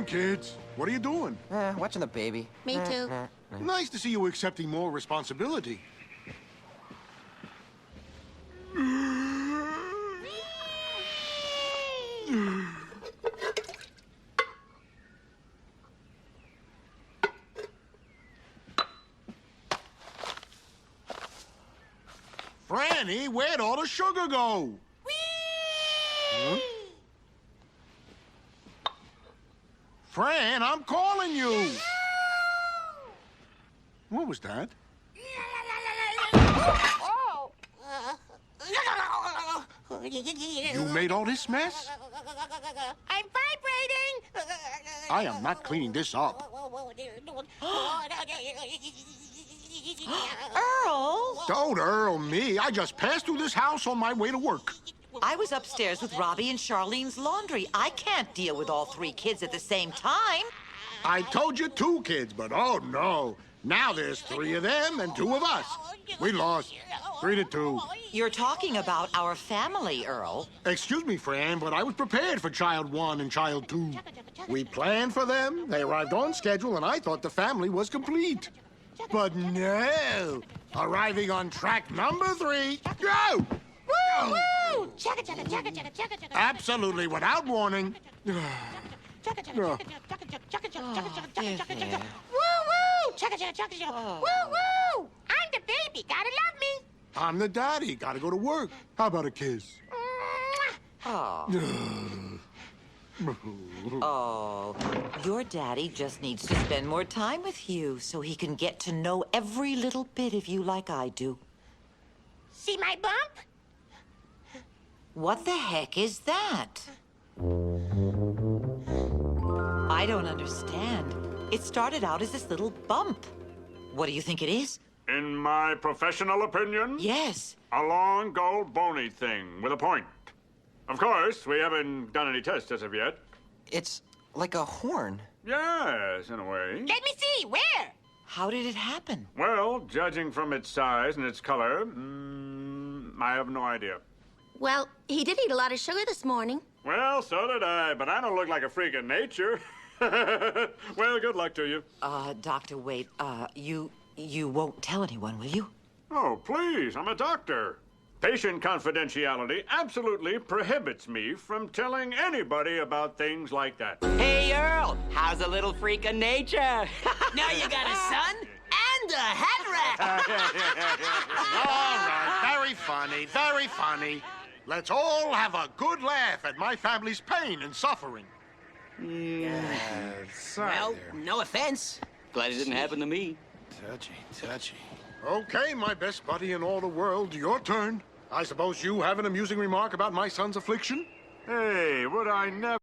kids. What are you doing? Watching the baby. Me too. Nice to see you accepting more responsibility. Franny, where'd all the sugar go? Huh? Fran, I'm calling you. What was that? You made all this mess? I'm vibrating. I am not cleaning this up. Earl! Don't Earl me. I just passed through this house on my way to work. I was upstairs with Robbie and Charlene's laundry. I can't deal with all 3 kids at the same time. I told you 2 kids, but oh no. Now there's 3 of them and 2 of us. We lost 3-2. You're talking about our family, Earl. Excuse me, Fran, but I was prepared for child 1 and child 2. We planned for them, they arrived on schedule, and I thought the family was complete. But no! Arriving on track number 3. Go! Woo! Woo! Chugga, chugga, chugga, chugga, chugga, chugga. Absolutely without warning. Chugga, chugga, chugga, chugga, chugga, chugga, chugga, chugga, there, chugga, chugga, there. chugga. Woo! Woo! Chugga, chugga, chugga, chugga. Woo! Woo! I'm the baby. Gotta love me. I'm the daddy. Gotta go to work. How about a kiss? Oh. Oh, your daddy just needs to spend more time with you so he can get to know every little bit of you like I do. See my bump? What the heck is that? I don't understand. It started out as this little bump. What do you think it is? In my professional opinion, Yes. a long, gold, bony thing with a point. Of course, we haven't done any tests as of yet. It's like a horn. Yes, in a way. Let me see. Where? How did it happen? Well, judging from its size and its color, I have no idea. Well, he did eat a lot of sugar this morning. Well, so did I, but I don't look like a freak of nature. Well, good luck to you. Doctor, wait. You won't tell anyone, will you? Oh, please, I'm a doctor. Patient confidentiality absolutely prohibits me from telling anybody about things like that. Hey, Earl, how's a little freak of nature? Now you got a son and a hat rack. All right, very funny, very funny. Let's all have a good laugh at my family's pain and suffering. Sorry. Well, no offense. Glad it didn't happen to me. Touchy, touchy. Okay, my best buddy in all the world, your turn. I suppose you have an amusing remark about my son's affliction? Hey, would I never...